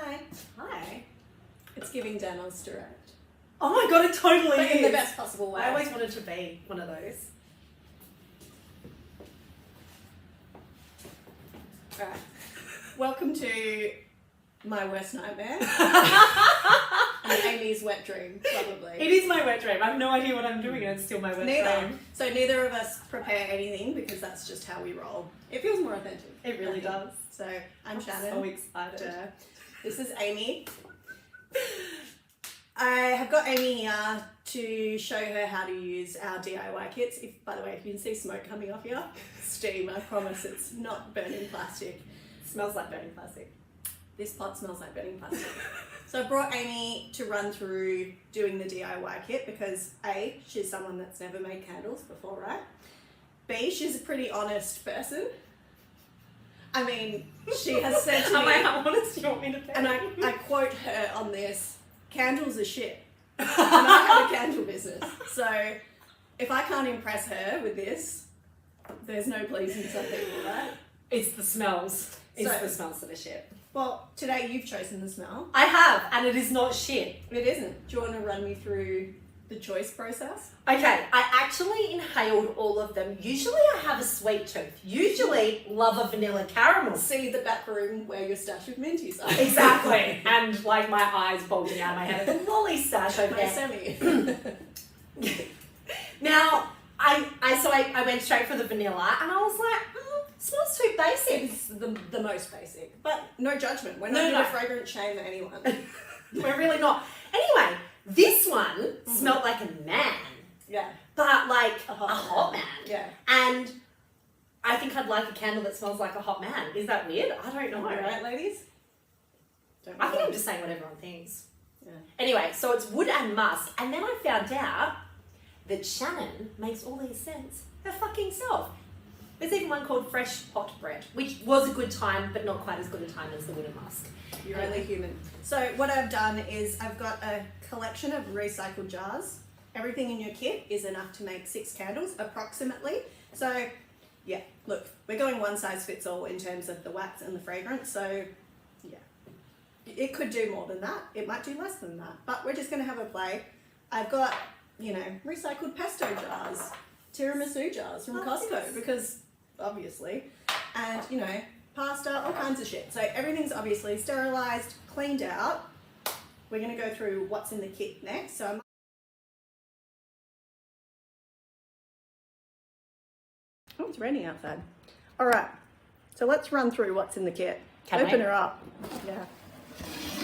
Hi. Hi. It's giving Dano's direct. Oh my god, it totally But is. in the best possible way. I always wanted to be one of those. Alright. Welcome to my worst nightmare. And Amy's wet dream, probably. It is my wet dream. I have no idea what I'm doing and it's still my wet dream. So neither of us prepare anything because that's just how we roll. It feels more authentic. It really does. So I'm Shannon. So excited. This is Amy. I have got Amy here to show her how to use our DIY kits. By the way, if you can see smoke coming off here, steam, I promise it's not burning plastic. Smells like burning plastic. This pot smells like burning plastic. So I brought Amy to run through doing the DIY kit because A, she's someone that's never made candles before, right? B, she's a pretty honest person. I mean, she has said to me... How honest do you want me to be? And I quote her on this, candles are shit. And I have a candle business. So if I can't impress her with this, there's no pleasing some people, right? It's the smells. It's the smells that are shit. Well, today you've chosen the smell. I have, and it is not shit. It isn't. Do you want to run me through the choice process? Okay, I actually inhaled all of them. Usually I have a sweet tooth. Usually love a vanilla caramel. See the back room where your stash of minties are. Exactly. And like my eyes bulging out of my head. The lolly stash over My there. semi. Now, I went straight for the vanilla and I was like, smells too basic. It's the most basic. But no judgment. We're not No, going no. to fragrance shame anyone. We're really not. Anyway, this one smelled like a man. Yeah. But like A a hot hot man. Yeah. And I think I'd like a candle that smells like a hot man. Is that weird? I don't know. All right, ladies? Don't I think worry. I'm just saying what everyone thinks. Yeah. Anyway, so it's wood and musk. And then I found out that Shannon makes all these scents her fucking self. There's even one called Fresh Pot Bread, which was a good time, but not quite as good a time as the wood and musk. You're only human. So what I've done is I've got a collection of recycled jars. Everything in your kit is enough to make 6 candles, approximately. So, yeah, look, we're going one size fits all in terms of the wax and the fragrance. So, yeah, it could do more than that. It might do less than that. But we're just going to have a play. I've got, recycled pesto jars, tiramisu jars from Costco, yes. because obviously, and, pasta, all kinds of shit. So everything's obviously sterilized, cleaned out. We're going to go through what's in the kit next. So oh, it's raining outside. All right. So let's run through what's in the kit. Can't Open wait. her up. Yeah.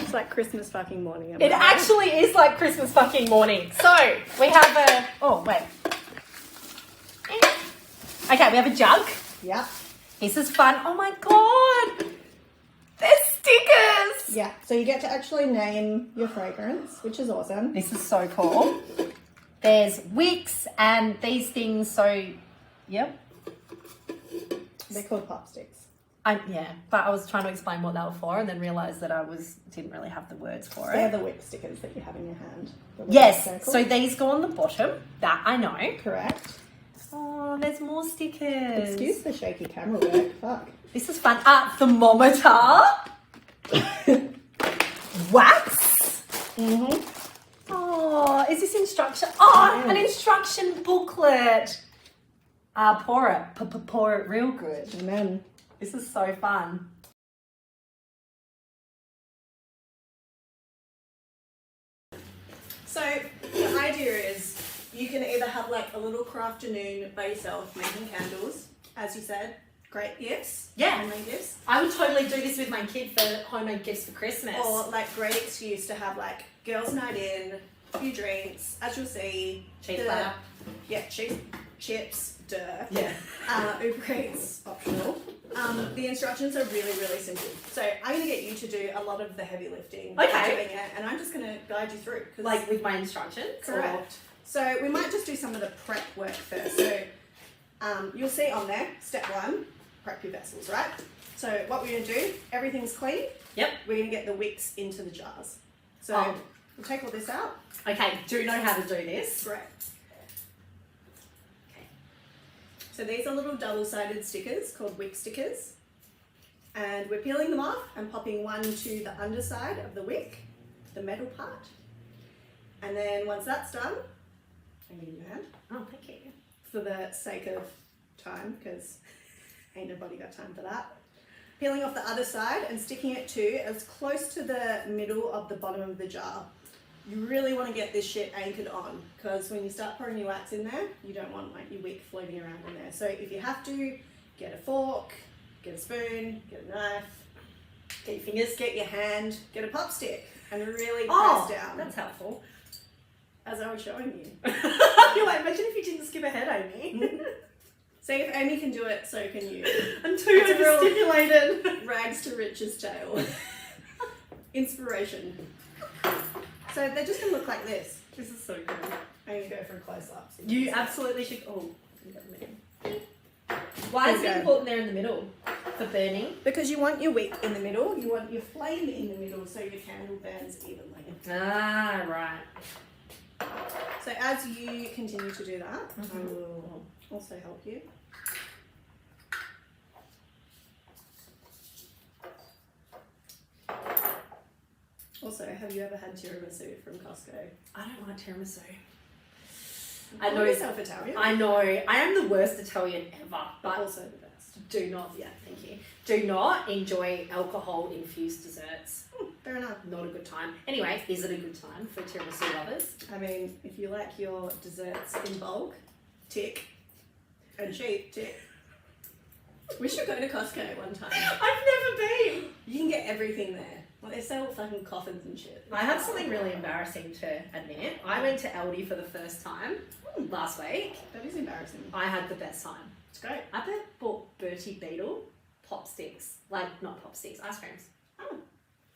It's like Christmas fucking morning. It actually is like Christmas fucking morning. So, we have a... Oh, wait. Okay, we have a jug. Yeah. This is fun. Oh my god! They're stickers! Yeah. So you get to actually name your fragrance, which is awesome. This is so cool. There's wicks and these things, so... Yep. They're called pop sticks. But I was trying to explain what they were for and then realised that I didn't really have the words for They're it. the wick stickers that you have in your hand. Yes, Circle. so these go on the bottom. That I know. Correct. Oh, there's more stickers. Excuse the shaky camera work. Fuck. This is fun. Thermometer. Wax. Oh, is this instruction? Oh, Yeah. an instruction booklet. Pour it. Pour it real good. Amen. This is so fun. So the idea is you can either have like a little crafternoon by yourself making candles, as you said, great gifts, Yeah. homemade gifts, I would totally do this with my kid for homemade gifts for Christmas. or like great excuse to have like girls' night in, a few drinks, as you'll see. Cheese platter. Yeah, cheese, chips, Yeah. Uber Eats optional. The instructions are really, really simple. So I'm going to get you to do a lot of the heavy lifting. by Okay. Doing it, and I'm just going to guide you through. 'Cause Like with my instructions? correct. So we might just do some of the prep work first. So you'll see on there, step 1, prep your vessels, right? So what we're going to do, everything's clean. Yep. We're going to get the wicks into the jars. So Oh. we'll take all this out. Okay, do know how to do this. Great. Okay. So these are little double-sided stickers called wick stickers. And we're peeling them off and popping one to the underside of the wick, the metal part. And then once that's done, I give you a hand. Oh, thank you. For the sake of time, because ain't nobody got time for that. Peeling off the other side and sticking it to as close to the middle of the bottom of the jar. You really want to get this shit anchored on, because when you start pouring your wax in there, you don't want like your wick floating around in there. So if you have to, get a fork, get a spoon, get a knife, get your fingers, get your hand, get a pop stick, and really press down. That's helpful. As I was showing you. You're like, imagine if you didn't skip ahead, Amy. See, if Amy can do it, so can you. I'm too overstimulated. Rags to riches tale. Inspiration. So they're just going to look like this. This is so good. I'm going to go for a close-up. You absolutely should. Oh, you got the middle. Why is it important they're in the middle? For burning? Because you want your wick in the middle, you want your flame in the middle, so your candle burns evenly. Ah, right. So as you continue to do that, I will also help you. Also, have you ever had tiramisu from Costco? I don't like tiramisu. I know yourself Italian. I know. I am the worst Italian ever, but also the best. do not, thank you. Do not enjoy alcohol-infused desserts. Fair enough. Not a good time. Anyway, is it a good time for tiramisu lovers? I mean, if you like your desserts in bulk, tick. And cheap, tick. We should go to Costco one time. I've never been. You can get everything there. Like, they sell fucking coffins and shit. I have something really embarrassing to admit. I went to Aldi for the first time last week. That is embarrassing. I had the best time. It's great. I bought Bertie Beetle pop sticks. Like, not pop sticks, ice creams. Oh.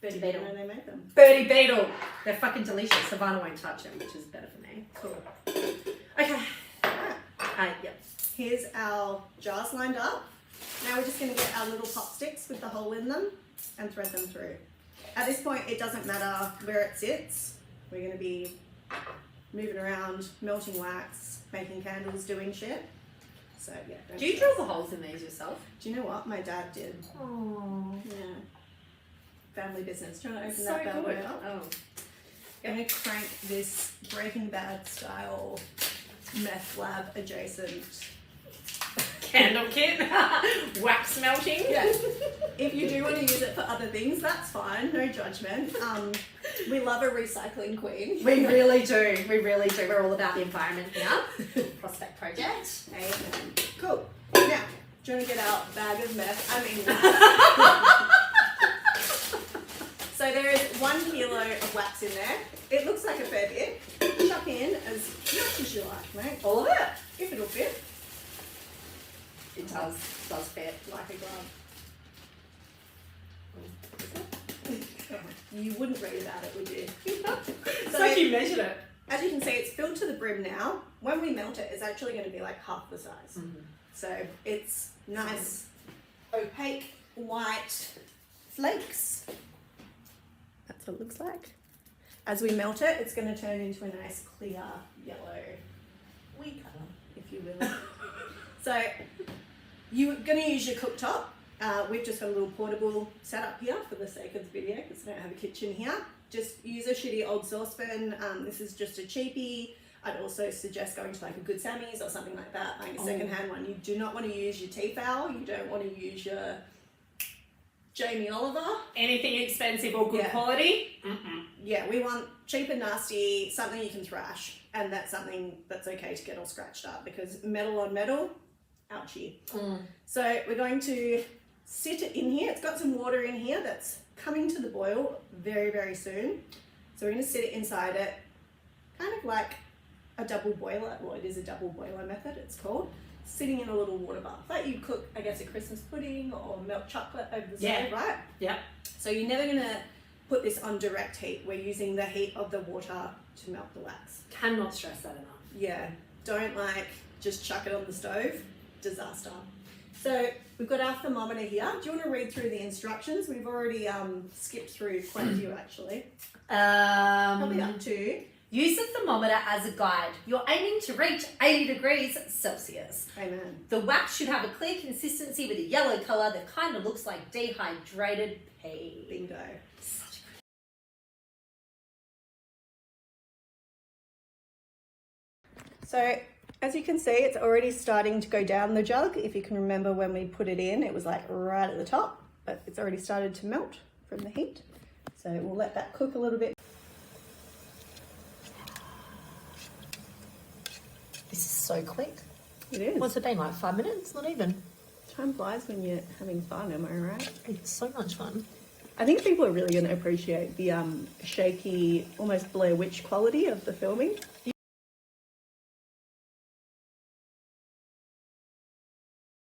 Bertie Beetle. Beetle. They make them. Bertie Beetle. They're fucking delicious. Savannah won't touch them, which is better for me. Cool. Okay. Yep. Here's our jars lined up. Now we're just going to get our little pop sticks with the hole in them and thread them through. At this point, it doesn't matter where it sits. We're going to be moving around, melting wax, making candles, doing shit. So yeah. Do you drill the holes in these yourself? Do you know what? My dad did. Oh. Yeah. Family business. Do you want to open So that bad boy good. up? Oh. I'm going to crank this Breaking Bad style meth lab adjacent Candle kit. Wax melting. Yeah. If you do want to use it for other things, that's fine. No judgment. We love a recycling queen. We really do. We really do. We're all about the environment here. Prospect Project. Amen. Cool. Now, do you want to get our bag of meth? So there is 1 kilo of wax in there. It looks like a fair bit. Chuck in as much as you like, mate. All of it. If it'll fit. It does fit. Like a glove. You wouldn't read about it, would you? It's like you measured it. As you can see, it's filled to the brim now. When we melt it, it's actually going to be like half the size. Mm-hmm. So it's nice, opaque, white flakes. That's what it looks like. As we melt it, it's going to turn into a nice clear yellow wee colour, if you will. So you're going to use your cooktop. We've just got a little portable setup here for the sake of the video because I don't have a kitchen here. Just use a shitty old saucepan. This is just a cheapie. I'd also suggest going to like a Good Sammy's or something like that, buying a second-hand one. You do not want to use your Tefal. You don't want to use your Jamie Oliver. Anything expensive or good quality? Mm-mm. Yeah, we want cheap and nasty, something you can thrash, and that's something that's okay to get all scratched up because metal on metal, ouchie. So we're going to sit it in here. It's got some water in here that's coming to the boil very, very soon. So we're going to sit it inside it, kind of like a double boiler. Well, it is a double boiler method, it's called. Sitting in a little water bath. Like you cook, I guess, a Christmas pudding or melt chocolate over the stove, right? Yeah. So you're never going to put this on direct heat. We're using the heat of the water to melt the wax. Cannot stress that enough. Yeah. Don't just chuck it on the stove. Disaster. So we've got our thermometer here. Do you want to read through the instructions? We've already skipped through quite a few actually. Probably up to Use the thermometer as a guide. You're aiming to reach 80 degrees Celsius. Amen. The wax should have a clear consistency with a yellow colour that kind of looks like dehydrated pea. Bingo. Such a So as you can see, it's already starting to go down the jug. If you can remember when we put it in, it was like right at the top, but it's already started to melt from the heat. So we'll let that cook a little bit. This is so quick. It is. What's it been, like 5 minutes? Not even. Time flies when you're having fun, am I right? It's so much fun. I think people are really going to appreciate the shaky, almost Blair Witch quality of the filming.